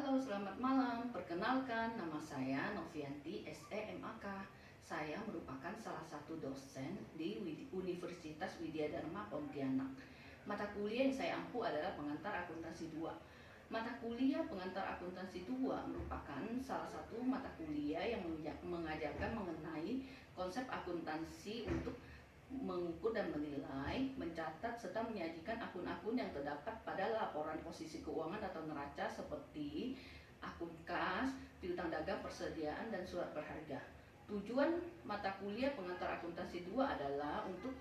Halo, selamat malam. Perkenalkan, nama saya Novianti SEMAK. Saya merupakan salah satu dosen di Universitas Widya Dharma Pontianak. Mata kuliah yang saya ampu adalah pengantar akuntansi 2. Mata kuliah pengantar akuntansi 2 merupakan salah satu mata kuliah yang mengajarkan mengenai konsep akuntansi untuk mengukur dan menilai, mencatat, serta menyajikan akun-akun yang terdapat pada laporan posisi keuangan atau neraca seperti akun kas, piutang dagang, persediaan, dan surat berharga. Tujuan mata kuliah pengantar akuntansi 2 adalah untuk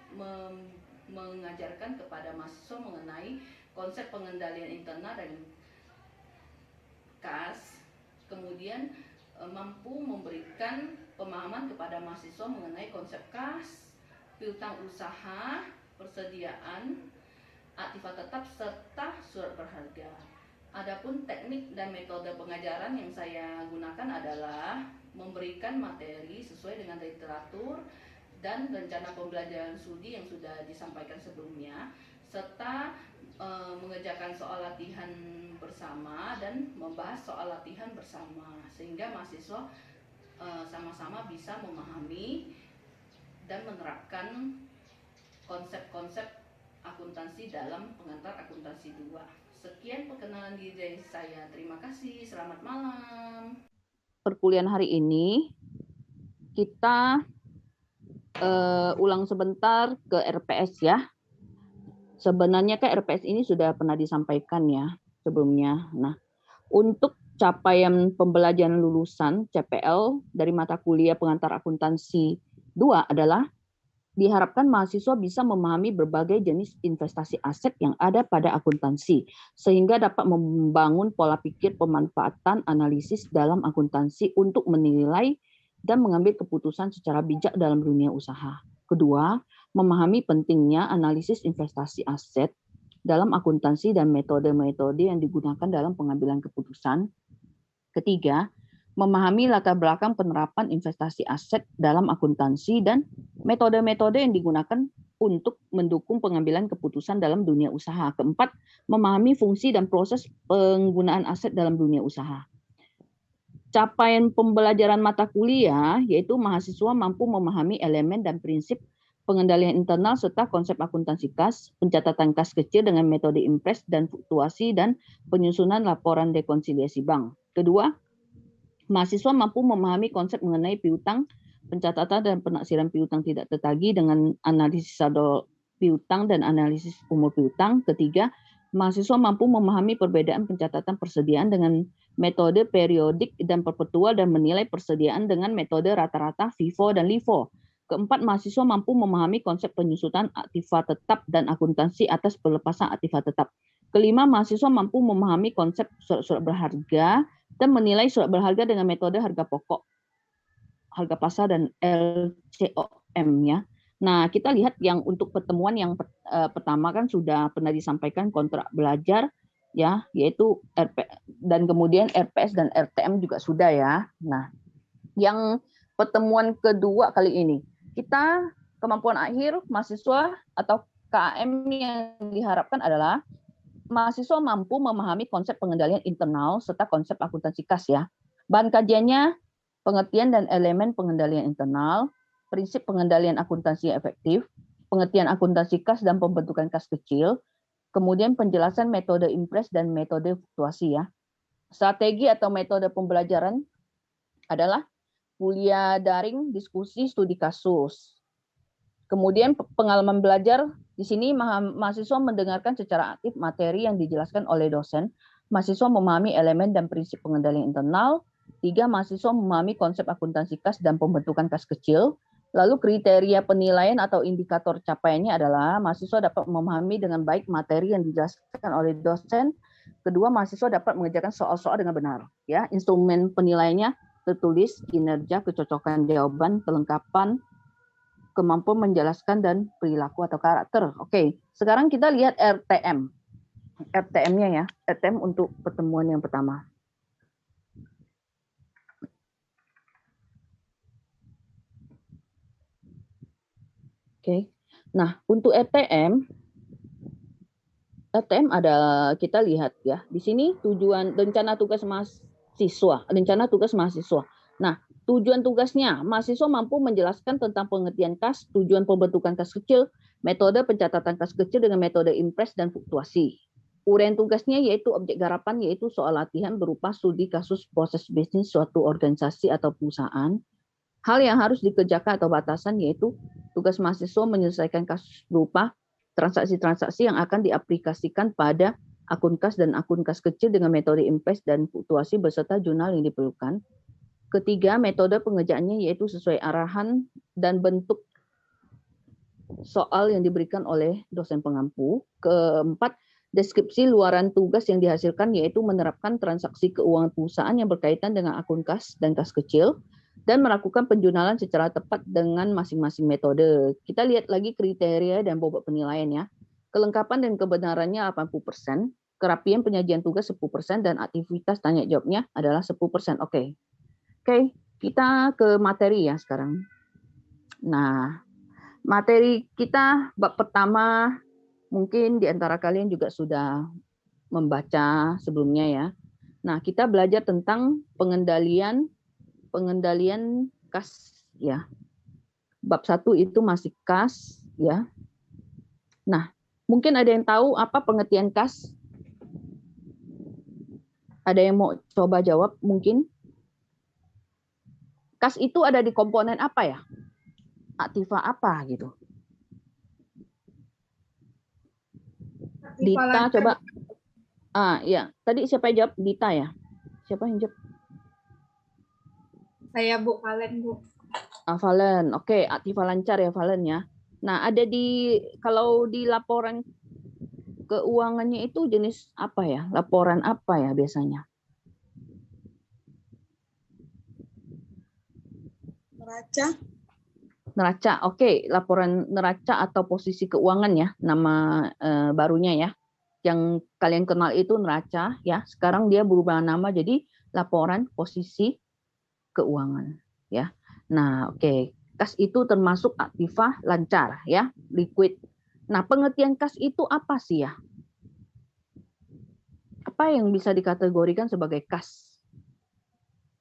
mengajarkan kepada mahasiswa mengenai konsep pengendalian internal dan kas, kemudian mampu memberikan pemahaman kepada mahasiswa mengenai konsep kas, piutang usaha, persediaan, aktiva tetap, serta surat berharga. Adapun teknik dan metode pengajaran yang saya gunakan adalah memberikan materi sesuai dengan literatur dan rencana pembelajaran studi yang sudah disampaikan sebelumnya, serta mengerjakan soal latihan bersama dan membahas soal latihan bersama, sehingga mahasiswa sama-sama bisa memahami dan menerapkan konsep-konsep akuntansi dalam pengantar akuntansi 2. Sekian perkenalan diri dari saya. Terima kasih. Selamat malam. Perkuliahan hari ini kita ulang sebentar ke RPS ya. Sebenarnya ke RPS ini sudah pernah disampaikan ya sebelumnya. Nah, untuk capaian pembelajaran lulusan CPL dari mata kuliah pengantar akuntansi 2 adalah diharapkan mahasiswa bisa memahami berbagai jenis investasi aset yang ada pada akuntansi, sehingga dapat membangun pola pikir pemanfaatan analisis dalam akuntansi untuk menilai dan mengambil keputusan secara bijak dalam dunia usaha. Kedua, memahami pentingnya analisis investasi aset dalam akuntansi dan metode-metode yang digunakan dalam pengambilan keputusan. Ketiga, memahami latar belakang penerapan investasi aset dalam akuntansi dan metode-metode yang digunakan untuk mendukung pengambilan keputusan dalam dunia usaha. Keempat, memahami fungsi dan proses penggunaan aset dalam dunia usaha. Capaian pembelajaran mata kuliah yaitu mahasiswa mampu memahami elemen dan prinsip pengendalian internal serta konsep akuntansi kas, pencatatan kas kecil dengan metode impres dan fluktuasi, dan penyusunan laporan rekonsiliasi bank. Kedua, mahasiswa mampu memahami konsep mengenai piutang, pencatatan dan penaksiran piutang tidak tertagih dengan analisis saldo piutang dan analisis umur piutang. Ketiga, mahasiswa mampu memahami perbedaan pencatatan persediaan dengan metode periodik dan perpetual dan menilai persediaan dengan metode rata-rata FIFO dan LIFO. Keempat, mahasiswa mampu memahami konsep penyusutan aktiva tetap dan akuntansi atas pelepasan aktiva tetap. Kelima, mahasiswa mampu memahami konsep surat-surat berharga dan menilai surat berharga dengan metode harga pokok, harga pasar, dan LCOM ya. Nah, kita lihat yang untuk pertemuan yang pertama kan sudah pernah disampaikan kontrak belajar ya, yaitu RP dan kemudian RPS dan RTM juga sudah ya. Nah, yang pertemuan kedua kali ini kita kemampuan akhir mahasiswa atau KM yang diharapkan adalah mahasiswa mampu memahami konsep pengendalian internal serta konsep akuntansi kas ya. Bahan kajiannya pengertian dan elemen pengendalian internal, prinsip pengendalian akuntansi efektif, pengertian akuntansi kas dan pembentukan kas kecil, kemudian penjelasan metode impres dan metode fluktuasi ya. Strategi atau metode pembelajaran adalah kuliah daring, diskusi, studi kasus. Kemudian pengalaman belajar di sini mahasiswa mendengarkan secara aktif materi yang dijelaskan oleh dosen. Mahasiswa memahami elemen dan prinsip pengendalian internal. 3, mahasiswa memahami konsep akuntansi kas dan pembentukan kas kecil. Lalu kriteria penilaian atau indikator capaiannya adalah mahasiswa dapat memahami dengan baik materi yang dijelaskan oleh dosen. Kedua, mahasiswa dapat mengerjakan soal-soal dengan benar. Ya, instrumen penilaiannya tertulis, kinerja, kecocokan jawaban, kelengkapan, kemampuan menjelaskan, dan perilaku atau karakter. Oke, sekarang kita lihat RTM. RTM-nya ya, RTM untuk pertemuan yang pertama. Oke, nah untuk RTM, ATM ada, kita lihat ya. Di sini tujuan rencana tugas mahasiswa, rencana tugas mahasiswa. Nah, tujuan tugasnya, mahasiswa mampu menjelaskan tentang pengertian kas, tujuan pembentukan kas kecil, metode pencatatan kas kecil dengan metode impres dan fluktuasi. Uraian tugasnya yaitu objek garapan, yaitu soal latihan berupa studi kasus proses bisnis suatu organisasi atau perusahaan. Hal yang harus dikerjakan atau batasan yaitu tugas mahasiswa menyelesaikan kasus berupa transaksi-transaksi yang akan diaplikasikan pada akun kas dan akun kas kecil dengan metode impres dan fluktuasi beserta jurnal yang diperlukan. Ketiga, metode pengerjaannya yaitu sesuai arahan dan bentuk soal yang diberikan oleh dosen pengampu. Keempat, deskripsi luaran tugas yang dihasilkan yaitu menerapkan transaksi keuangan perusahaan yang berkaitan dengan akun kas dan kas kecil dan melakukan penjurnalan secara tepat dengan masing-masing metode. Kita lihat lagi kriteria dan bobot penilaian ya. Kelengkapan dan kebenarannya 80%, kerapian penyajian tugas 10%, dan aktivitas tanya jawabnya adalah 10%. Oke, kita ke materi ya sekarang. Nah, materi kita bab pertama mungkin di antara kalian juga sudah membaca sebelumnya ya. Nah, kita belajar tentang pengendalian kas ya. Bab 1 itu masih kas ya. Nah, mungkin ada yang tahu apa pengertian kas? Ada yang mau coba jawab mungkin? Kas itu ada di komponen apa ya? Aktiva apa gitu? Dita coba. Ya, tadi siapa yang jawab? Dita ya. Siapa yang jawab? Saya Bu, Valen Bu. Valen, oke, aktiva lancar ya Valen ya. Nah, ada kalau di laporan keuangannya itu jenis apa ya? Laporan apa ya biasanya? Neraca, oke, laporan neraca atau posisi keuangan ya, nama barunya ya. Yang kalian kenal itu neraca ya. Sekarang dia berubah nama jadi laporan posisi keuangan ya. Nah, oke. Kas itu termasuk aktiva lancar ya, liquid. Nah, pengertian kas itu apa sih ya? Apa yang bisa dikategorikan sebagai kas?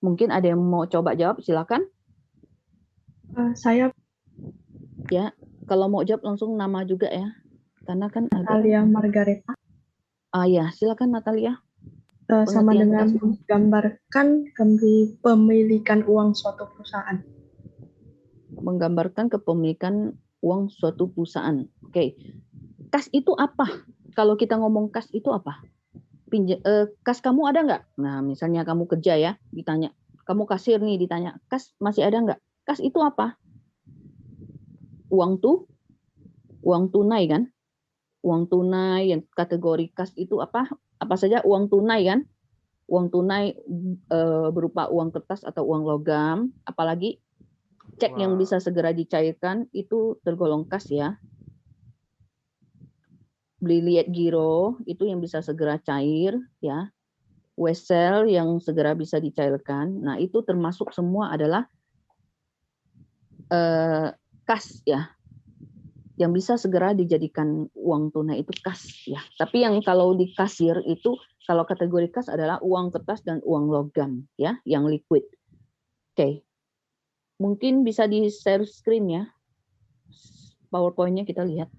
Mungkin ada yang mau coba jawab, silakan. Saya Ya, kalau mau jawab langsung nama juga ya. Karena kan ada Natalia Margareta. Ya, silakan Natalia. Sama dengan menggambarkan kepemilikan uang suatu perusahaan. Menggambarkan kepemilikan uang suatu perusahaan. Oke. Kas itu apa? Kalau kita ngomong kas itu apa? Kas kamu ada nggak? Nah, misalnya kamu kerja ya, ditanya. Kamu kasir nih, ditanya. Kas masih ada nggak? Kas itu apa? Uang tunai kan? Uang tunai yang kategori kas itu apa? Apa saja uang tunai kan? Uang tunai berupa uang kertas atau uang logam, apalagi cek yang bisa segera dicairkan itu tergolong kas ya. Beli liat giro itu yang bisa segera cair ya. Wesel yang segera bisa dicairkan. Nah, itu termasuk semua adalah kas ya. Yang bisa segera dijadikan uang tunai itu kas ya. Tapi yang kalau di kasir itu kalau kategori kas adalah uang kertas dan uang logam ya, yang liquid. Oke. Mungkin bisa di share screen ya. PowerPoint-nya kita lihat.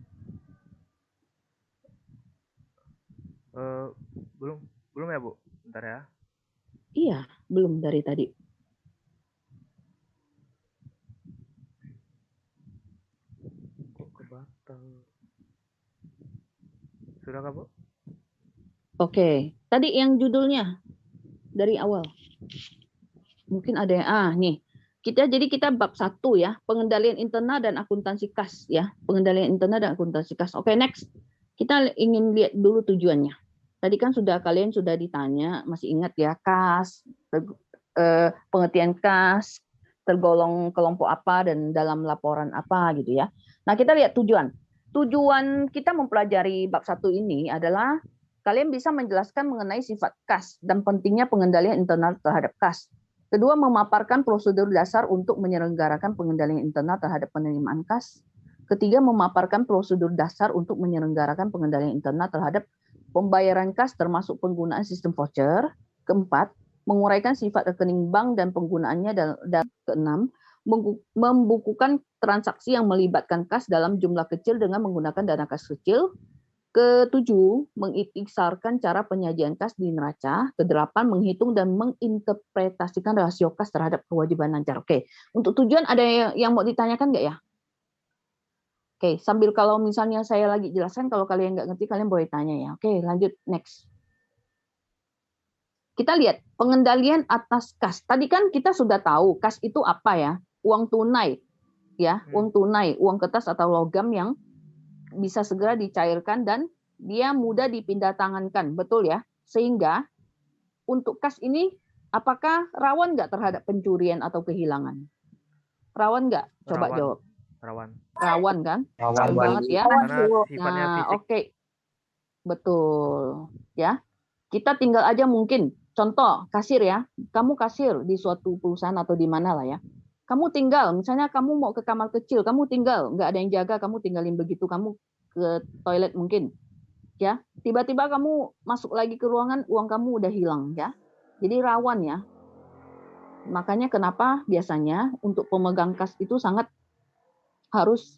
Belum ya, Bu? Bentar ya. Iya, belum dari tadi. Sudah kah, Bu? Oke, tadi yang judulnya dari awal. Mungkin ada yang nih. Kita bab 1 ya, pengendalian internal dan akuntansi kas ya. Pengendalian internal dan akuntansi kas. Oke, next. Kita ingin lihat dulu tujuannya. Tadi kan kalian sudah ditanya, masih ingat ya, kas, pengertian kas, tergolong kelompok apa dan dalam laporan apa gitu ya. Nah, kita lihat tujuan. Tujuan kita mempelajari bab 1 ini adalah kalian bisa menjelaskan mengenai sifat kas dan pentingnya pengendalian internal terhadap kas. Kedua, memaparkan prosedur dasar untuk menyelenggarakan pengendalian internal terhadap penerimaan kas. Ketiga, memaparkan prosedur dasar untuk menyelenggarakan pengendalian internal terhadap pembayaran kas termasuk penggunaan sistem voucher. Keempat, menguraikan sifat rekening bank dan penggunaannya. Dan keenam, membukukan transaksi yang melibatkan kas dalam jumlah kecil dengan menggunakan dana kas kecil. Ketujuh, mengikhtisarkan cara penyajian kas di neraca. Kedelapan, menghitung dan menginterpretasikan rasio kas terhadap kewajiban lancar. Oke, untuk tujuan ada yang mau ditanyakan nggak ya? Oke, sambil kalau misalnya saya lagi jelaskan, kalau kalian nggak ngerti, kalian boleh tanya ya. Oke, lanjut, next. Kita lihat pengendalian atas kas. Tadi kan kita sudah tahu kas itu apa ya? Uang tunai, ya, uang tunai, uang kertas atau logam yang bisa segera dicairkan dan dia mudah dipindah tangankan, betul ya? Sehingga untuk kas ini apakah rawan nggak terhadap pencurian atau kehilangan? Rawan nggak? Coba Rawan. jawab. Rawan Kan? Rawan banget ya. karena sifatnya Nah, fisik. oke. Betul. Ya. Kita tinggal aja mungkin, contoh kasir ya. Kamu kasir di suatu perusahaan atau di mana lah ya. Kamu tinggal, misalnya kamu mau ke kamar kecil, kamu tinggal, nggak ada yang jaga, kamu tinggalin begitu, kamu ke toilet mungkin. Ya, tiba-tiba kamu masuk lagi ke ruangan, uang kamu udah hilang ya. Jadi rawan ya. Makanya kenapa biasanya untuk pemegang kas itu sangat harus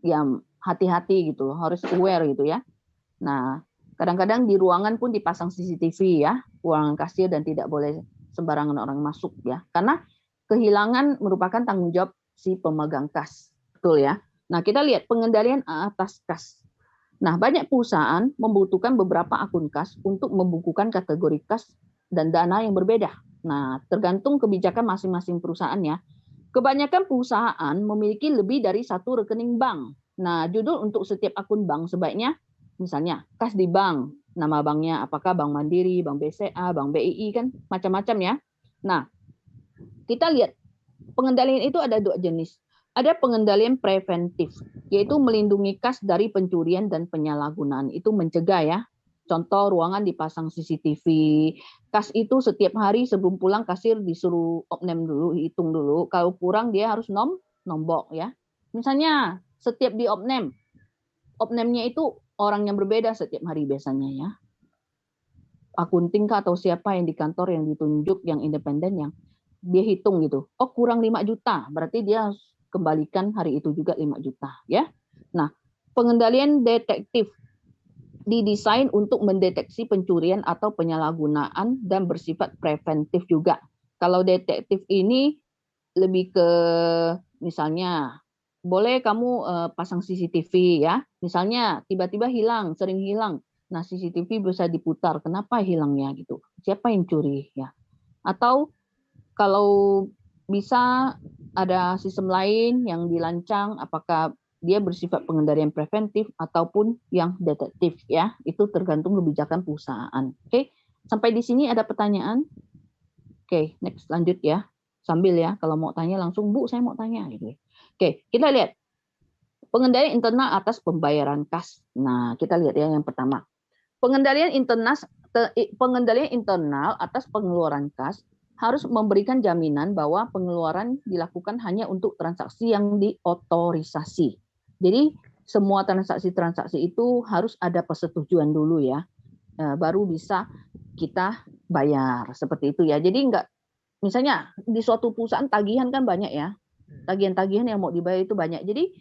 ya hati-hati gitu loh, harus aware gitu ya. Nah, kadang-kadang di ruangan pun dipasang CCTV ya, ruangan kasir, dan tidak boleh sembarangan orang masuk ya. Karena kehilangan merupakan tanggung jawab si pemegang kas. Betul ya. Nah, kita lihat pengendalian atas kas. Nah, banyak perusahaan membutuhkan beberapa akun kas untuk membukukan kategori kas dan dana yang berbeda. Nah, tergantung kebijakan masing-masing perusahaan ya. Kebanyakan perusahaan memiliki lebih dari satu rekening bank. Nah, judul untuk setiap akun bank sebaiknya misalnya kas di bank, nama banknya apakah Bank Mandiri, Bank BCA, Bank BII, kan macam-macam ya. Nah, kita lihat pengendalian itu ada dua jenis. Ada pengendalian preventif, yaitu melindungi kas dari pencurian dan penyalahgunaan. Itu mencegah ya. Contoh ruangan dipasang CCTV. Kas itu setiap hari sebelum pulang kasir disuruh opname dulu, hitung dulu. Kalau kurang dia harus nombok ya. Misalnya setiap di opname, opname-nya itu orang yang berbeda setiap hari biasanya ya. Akunting atau siapa yang di kantor yang ditunjuk, yang independen, yang dia hitung gitu. Oh, kurang 5 juta, berarti dia harus kembalikan hari itu juga 5 juta ya. Nah, pengendalian detektif didesain untuk mendeteksi pencurian atau penyalahgunaan dan bersifat preventif juga. Kalau detektif ini lebih ke misalnya boleh kamu pasang CCTV ya. Misalnya tiba-tiba hilang, sering hilang. Nah, CCTV bisa diputar. Kenapa hilangnya gitu? Siapa yang curi ya? Atau kalau bisa ada sistem lain yang dirancang, apakah dia bersifat pengendalian preventif ataupun yang detektif ya. Itu tergantung kebijakan perusahaan. Oke, sampai di sini ada pertanyaan? Oke, next lanjut ya. Sambil ya, kalau mau tanya langsung, Bu, saya mau tanya gitu. Oke, kita lihat pengendalian internal atas pembayaran kas. Nah, kita lihat ya yang pertama. Pengendalian internal atas pengeluaran kas harus memberikan jaminan bahwa pengeluaran dilakukan hanya untuk transaksi yang diotorisasi. Jadi semua transaksi-transaksi itu harus ada persetujuan dulu ya, baru bisa kita bayar seperti itu ya. Jadi enggak, misalnya di suatu perusahaan tagihan kan banyak ya, tagihan-tagihan yang mau dibayar itu banyak. Jadi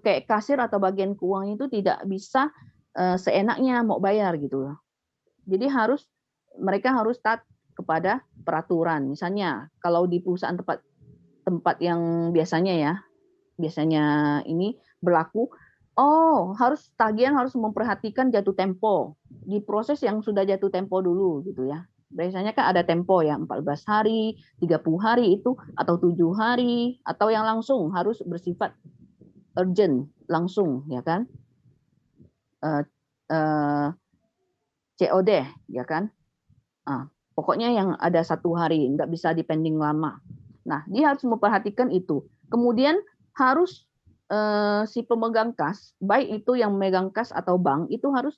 kayak kasir atau bagian keuangan itu tidak bisa seenaknya mau bayar gitu. Jadi mereka harus taat kepada peraturan. Misalnya kalau di perusahaan tempat yang biasanya ini berlaku, tagihan harus memperhatikan jatuh tempo. Di proses yang sudah jatuh tempo dulu gitu ya. Biasanya kan ada tempo ya, 14 hari, 30 hari itu, atau 7 hari, atau yang langsung harus bersifat urgent, langsung ya kan. COD ya kan. Pokoknya yang ada 1 hari, nggak bisa dipending lama. Nah, dia harus memperhatikan itu. Kemudian harus si pemegang kas, baik itu yang memegang kas atau bank, itu harus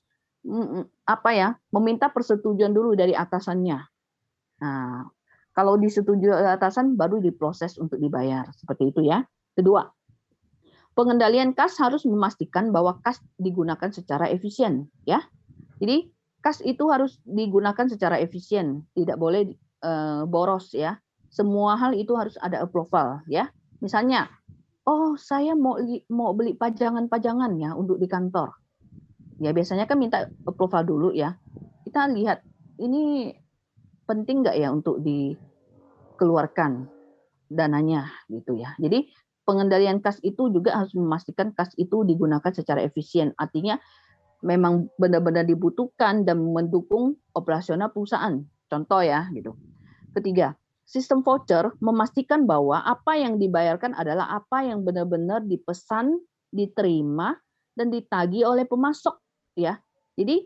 meminta persetujuan dulu dari atasannya. Nah, kalau disetujui atasan baru diproses untuk dibayar, seperti itu ya. Kedua, pengendalian kas harus memastikan bahwa kas digunakan secara efisien ya. Jadi kas itu harus digunakan secara efisien, tidak boleh boros ya. Semua hal itu harus ada approval ya. Misalnya, oh saya mau beli pajangan-pajangan ya untuk di kantor. Ya biasanya kan minta approval dulu ya. Kita lihat ini penting nggak ya untuk dikeluarkan dananya gitu ya. Jadi pengendalian kas itu juga harus memastikan kas itu digunakan secara efisien. Artinya memang benar-benar dibutuhkan dan mendukung operasional perusahaan. Contoh ya gitu. Ketiga, sistem voucher memastikan bahwa apa yang dibayarkan adalah apa yang benar-benar dipesan, diterima dan ditagih oleh pemasok ya. Jadi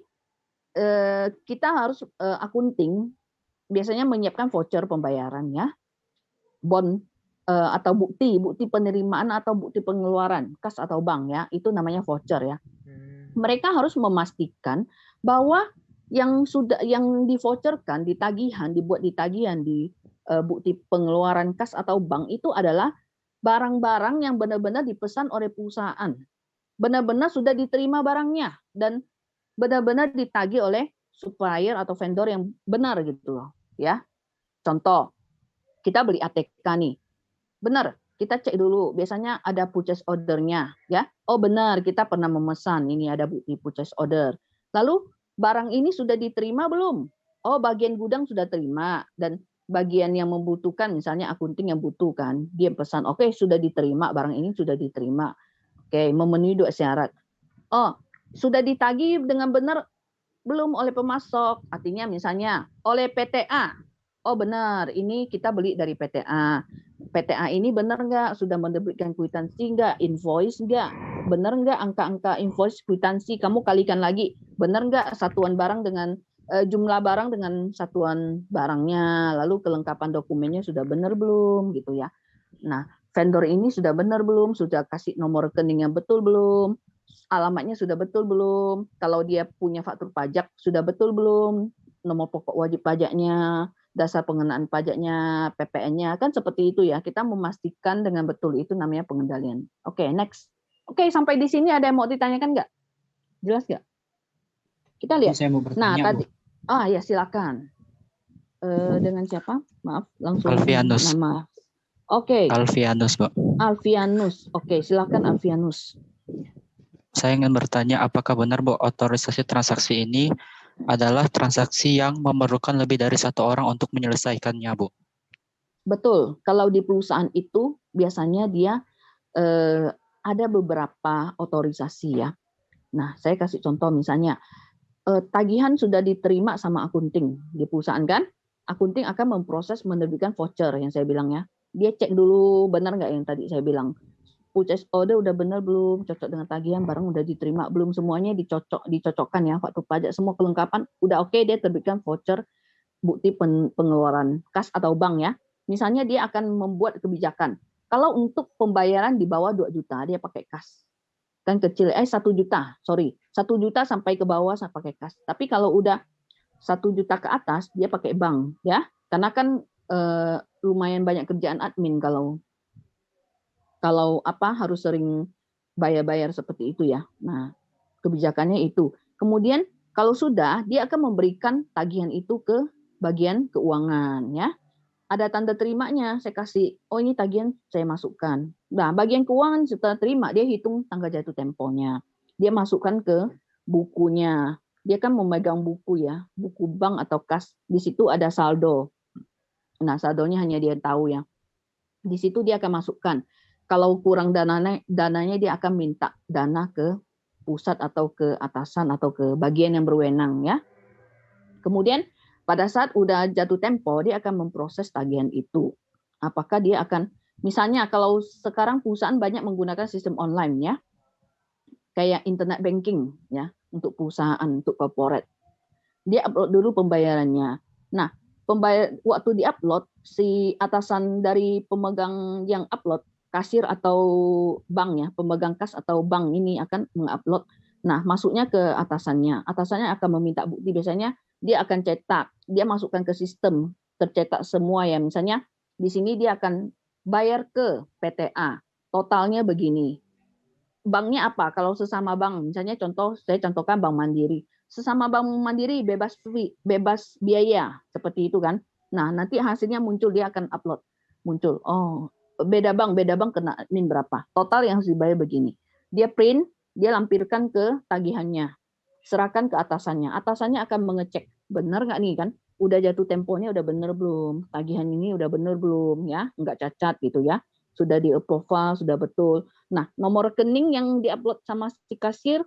kita harus akunting biasanya menyiapkan voucher pembayaran ya, bond atau bukti penerimaan atau bukti pengeluaran kas atau bank ya, itu namanya voucher ya. Mereka harus memastikan bahwa yang di-voucherkan, dibuat di tagihan di bukti pengeluaran kas atau bank itu adalah barang-barang yang benar-benar dipesan oleh perusahaan, benar-benar sudah diterima barangnya dan benar-benar ditagih oleh supplier atau vendor yang benar gitu loh ya. Contoh, kita beli ATK nih. Benar, kita cek dulu. Biasanya ada purchase order-nya ya. Oh benar, kita pernah memesan, ini ada bukti purchase order. Lalu barang ini sudah diterima belum? Oh bagian gudang sudah terima dan bagian yang membutuhkan misalnya akunting yang butuh kan, dia pesan, oke sudah diterima, barang ini sudah diterima. Oke, memenuhi 2 syarat. Oh, sudah ditagih dengan benar belum oleh pemasok, artinya misalnya oleh PTA. Oh benar, ini kita beli dari PTA. PTA ini benar nggak? Sudah menerbitkan kwitansi nggak? Invoice nggak? Benar nggak angka-angka invoice kwitansi? Kamu kalikan lagi. Benar nggak satuan barang dengan jumlah barang dengan satuan barangnya? Lalu kelengkapan dokumennya sudah benar belum? Gitu ya. Nah, vendor ini sudah benar belum? Sudah kasih nomor rekening yang betul belum? Alamatnya sudah betul belum? Kalau dia punya faktur pajak sudah betul belum? Nomor pokok wajib pajaknya, dasar pengenaan pajaknya, PPN-nya, kan seperti itu ya. Kita memastikan dengan betul, itu namanya pengendalian. Oke, next. Oke, sampai di sini ada yang mau ditanyakan nggak? Jelas nggak? Kita lihat. Saya mau bertanya, tadi. Ya silakan. Dengan siapa? Maaf, langsung Alfianus. nama. Oke. Alfianus, Bu. Alfianus. Oke, silakan Alfianus. Saya ingin bertanya, apakah benar, Bu, otorisasi transaksi ini adalah transaksi yang memerlukan lebih dari satu orang untuk menyelesaikannya, Bu? Betul. Kalau di perusahaan itu biasanya dia ada beberapa otorisasi ya. Nah, saya kasih contoh misalnya tagihan sudah diterima sama akunting di perusahaan kan? Akunting akan memproses menerbitkan voucher yang saya bilang ya. Dia cek dulu benar nggak yang tadi saya bilang. Purchase order udah benar belum, cocok dengan tagihan, barang udah diterima belum, semuanya dicocokkan ya, faktur pajak semua kelengkapan udah oke, dia terbitkan voucher bukti pengeluaran kas atau bank ya. Misalnya dia akan membuat kebijakan kalau untuk pembayaran di bawah 2 juta dia pakai kas, kan kecil 1 juta, 1 juta sampai ke bawah saya pakai kas. Tapi kalau udah 1 juta ke atas dia pakai bank ya, karena kan lumayan banyak kerjaan admin kalau harus sering bayar-bayar seperti itu ya. Nah, kebijakannya itu. Kemudian kalau sudah, dia akan memberikan tagihan itu ke bagian keuangan ya. Ada tanda terimanya, saya kasih, oh ini tagihan saya masukkan. Nah, bagian keuangan setelah terima, dia hitung tanggal jatuh temponya. Dia masukkan ke bukunya. Dia kan memegang buku ya, buku bank atau kas. Di situ ada saldo. Nah, saldonya hanya dia tahu ya. Di situ dia akan masukkan. Kalau kurang dananya dia akan minta dana ke pusat atau ke atasan atau ke bagian yang berwenang ya. Kemudian pada saat udah jatuh tempo dia akan memproses tagihan itu. Apakah dia akan, misalnya kalau sekarang perusahaan banyak menggunakan sistem online ya, kayak internet banking ya untuk perusahaan, untuk corporate. Dia upload dulu pembayarannya. Nah, waktu di-upload si atasan dari pemegang yang upload, kasir atau bank ya, pemegang kas atau bank ini akan mengupload. Nah, masuknya ke atasannya. Atasannya akan meminta bukti, biasanya dia akan cetak, dia masukkan ke sistem, tercetak semua ya. Misalnya di sini dia akan bayar ke PTA, totalnya begini. banknya apa? Kalau sesama bank, misalnya saya contohkan Bank Mandiri. Sesama Bank Mandiri bebas biaya, seperti itu kan. Nah, nanti hasilnya muncul, dia akan upload. Muncul, oh beda bank kena NIM berapa. Total yang harus dibayar begini. Dia print, dia lampirkan ke tagihannya. Serahkan ke atasannya. Atasannya akan mengecek, benar nggak nih kan? Udah jatuh temponya udah benar belum? Tagihan ini udah benar belum ya? Nggak cacat gitu ya. Sudah di-approve, sudah betul. Nah, nomor rekening yang diupload sama si kasir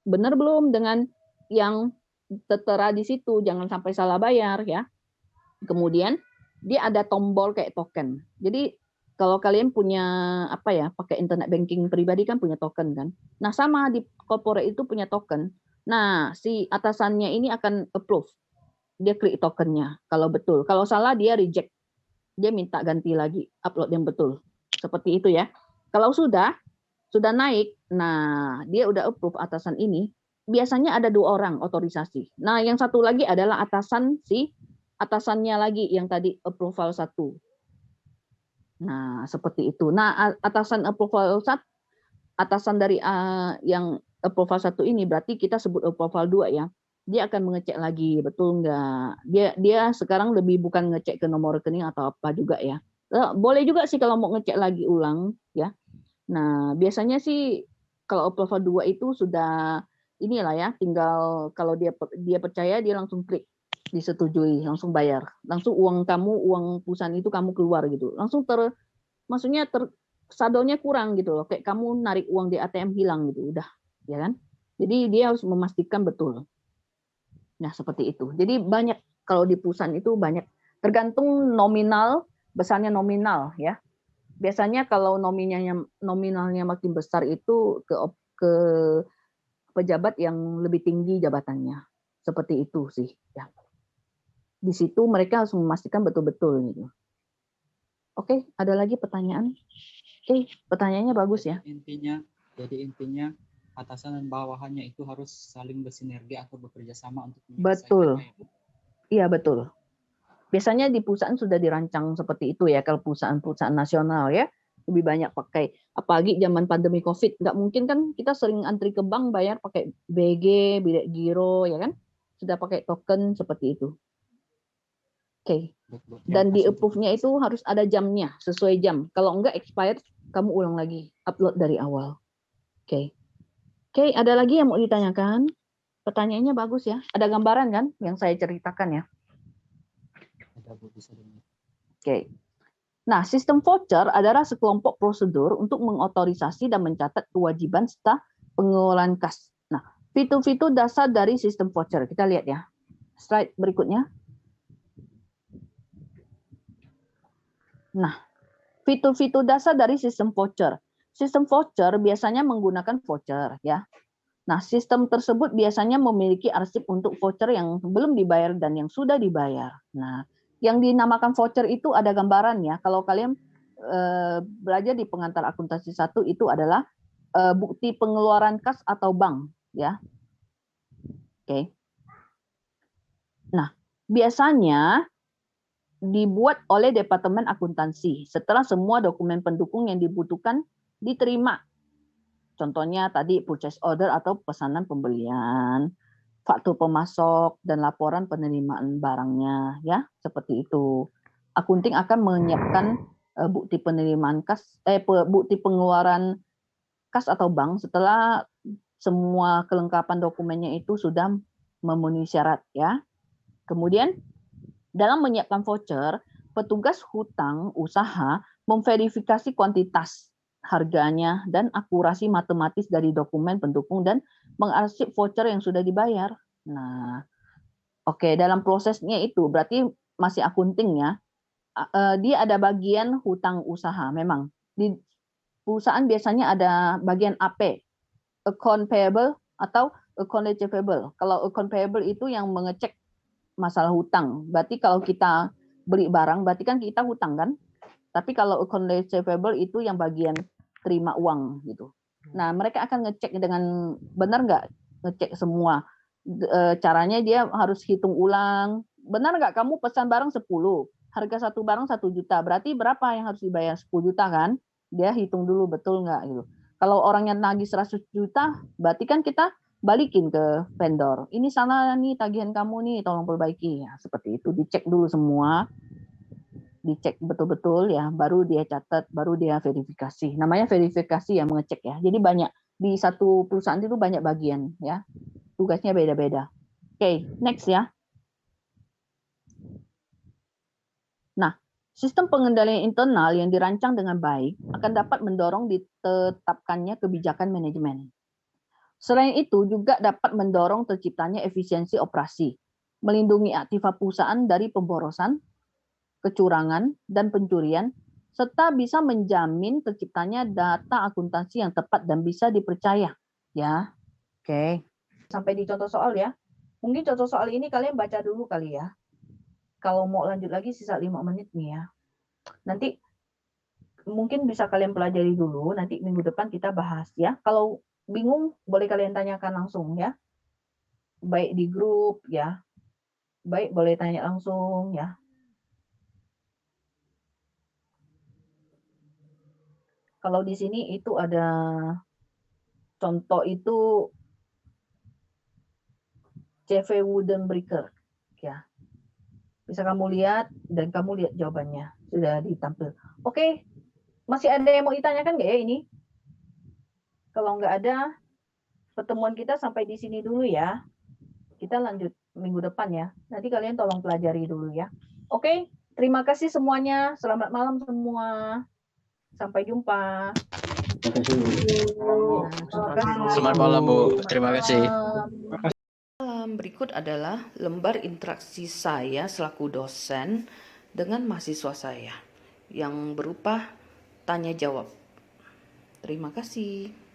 benar belum dengan yang tertera di situ, jangan sampai salah bayar ya. Kemudian dia ada tombol kayak token. Jadi kalau kalian punya apa ya, pakai internet banking pribadi kan punya token kan. Nah, sama di corporate itu punya token. Nah, si atasannya ini akan approve. Dia klik tokennya kalau betul. Kalau salah dia reject. Dia minta ganti lagi, upload yang betul. Seperti itu ya. Kalau sudah naik, nah dia udah approve atasan ini, biasanya ada 2 orang otorisasi. Nah, yang satu lagi adalah atasannya lagi yang tadi approval 1. Nah, seperti itu. Nah, atasan approval 1, atasan dari yang approval 1 ini berarti kita sebut approval 2 ya. Dia akan mengecek lagi betul enggak. Dia sekarang lebih bukan ngecek ke nomor rekening atau apa juga ya. Boleh juga sih kalau mau ngecek lagi ulang ya. Nah, biasanya sih kalau approval 2 itu sudah inilah ya, tinggal kalau dia percaya dia langsung klik disetujui, langsung bayar. Langsung uang perusahaan itu kamu keluar gitu. Langsung maksudnya saldonya kurang gitu loh. Kayak kamu narik uang di ATM hilang gitu, udah, ya kan? Jadi dia harus memastikan betul. Nah, seperti itu. Jadi banyak kalau di perusahaan itu banyak tergantung nominal, besarnya nominal ya. Biasanya kalau nominalnya makin besar itu ke pejabat yang lebih tinggi jabatannya. Seperti itu sih ya. Di situ mereka harus memastikan betul-betul gitu. Oke, ada lagi pertanyaan? Oke, pertanyaannya bagus ya. Jadi intinya atasan dan bawahannya itu harus saling bersinergi atau bekerja sama untuk betul. Iya, betul. Biasanya di perusahaan sudah dirancang seperti itu ya, kalau perusahaan-perusahaan nasional ya, lebih banyak pakai, apalagi zaman pandemi COVID, nggak mungkin kan kita sering antri ke bank bayar pakai BG, bilet giro, ya kan? Sudah pakai token seperti itu. Oke. Dan di approve-nya itu harus ada jamnya, sesuai jam. Kalau enggak expired, kamu ulang lagi, upload dari awal. Oke. Oke, ada lagi yang mau ditanyakan? Pertanyaannya bagus ya. Ada gambaran kan yang saya ceritakan ya? Oke. Nah, sistem voucher adalah sekelompok prosedur untuk mengotorisasi dan mencatat kewajiban serta pengelolaan kas. Nah, fitur-fitur dasar dari sistem voucher. Kita lihat ya. Slide berikutnya. Nah, fitur-fitur dasar dari sistem voucher. Sistem voucher biasanya menggunakan voucher ya. Nah, sistem tersebut biasanya memiliki arsip untuk voucher yang belum dibayar dan yang sudah dibayar. Nah, yang dinamakan voucher itu ada gambaran ya. Kalau kalian belajar di pengantar akuntansi 1 itu adalah bukti pengeluaran kas atau bank ya. Oke. Nah, biasanya dibuat oleh Departemen Akuntansi setelah semua dokumen pendukung yang dibutuhkan diterima. Contohnya tadi purchase order atau pesanan pembelian, faktur pemasok dan laporan penerimaan barangnya ya, seperti itu. Akunting akan menyiapkan bukti penerimaan kas bukti pengeluaran kas atau bank setelah semua kelengkapan dokumennya itu sudah memenuhi syarat ya. Kemudian dalam menyiapkan voucher, petugas hutang usaha memverifikasi kuantitas, harganya, dan akurasi matematis dari dokumen pendukung dan mengarsip voucher yang sudah dibayar. Nah, oke, dalam prosesnya itu berarti masih akunting ya. Dia ada bagian hutang usaha. Memang di perusahaan biasanya ada bagian AP, account payable atau account receivable. Kalau account payable itu yang mengecek masalah hutang. Berarti kalau kita beli barang, berarti kan kita hutang kan? Tapi kalau account receivable itu yang bagian terima uang gitu. Nah, mereka akan ngecek dengan benar nggak, ngecek semua. Caranya dia harus hitung ulang. Benar nggak kamu pesan barang 10, harga satu barang 1 juta, berarti berapa yang harus dibayar? 10 juta kan? Dia hitung dulu betul nggak gitu. Kalau orangnya nagih 100 juta, berarti kan kita balikin ke vendor. Ini salah nih tagihan kamu nih, tolong perbaiki. Ya, seperti itu. Dicek dulu semua. Dicek betul-betul ya, baru dia catat, baru dia verifikasi. Namanya verifikasi ya, mengecek ya. Jadi banyak, di satu perusahaan itu banyak bagian ya. Tugasnya beda-beda. Oke, next ya. Nah, sistem pengendalian internal yang dirancang dengan baik akan dapat mendorong ditetapkannya kebijakan manajemen. Selain itu juga dapat mendorong terciptanya efisiensi operasi, melindungi aktiva perusahaan dari pemborosan, kecurangan, dan pencurian, serta bisa menjamin terciptanya data akuntansi yang tepat dan bisa dipercaya. Ya, oke. Sampai di contoh soal ya. Mungkin contoh soal ini kalian baca dulu kali ya. Kalau mau lanjut lagi sisa 5 menit nih ya. Nanti mungkin bisa kalian pelajari dulu, nanti minggu depan kita bahas ya. Kalau bingung boleh kalian tanyakan langsung ya. Baik di grup ya. Baik boleh tanya langsung ya. Kalau di sini itu ada contoh itu CV Wooden Breaker ya. Bisa kamu lihat dan kamu lihat jawabannya sudah ditampil. Oke, masih ada yang mau ditanyakan nggak ya ini? Kalau nggak ada, pertemuan kita sampai di sini dulu ya. Kita lanjut minggu depan ya. Nanti kalian tolong pelajari dulu ya. Oke, terima kasih semuanya. Selamat malam semua. Sampai jumpa. Selamat malam, Bu. Terima kasih. Berikut adalah lembar interaksi saya selaku dosen dengan mahasiswa saya yang berupa tanya jawab. Terima kasih.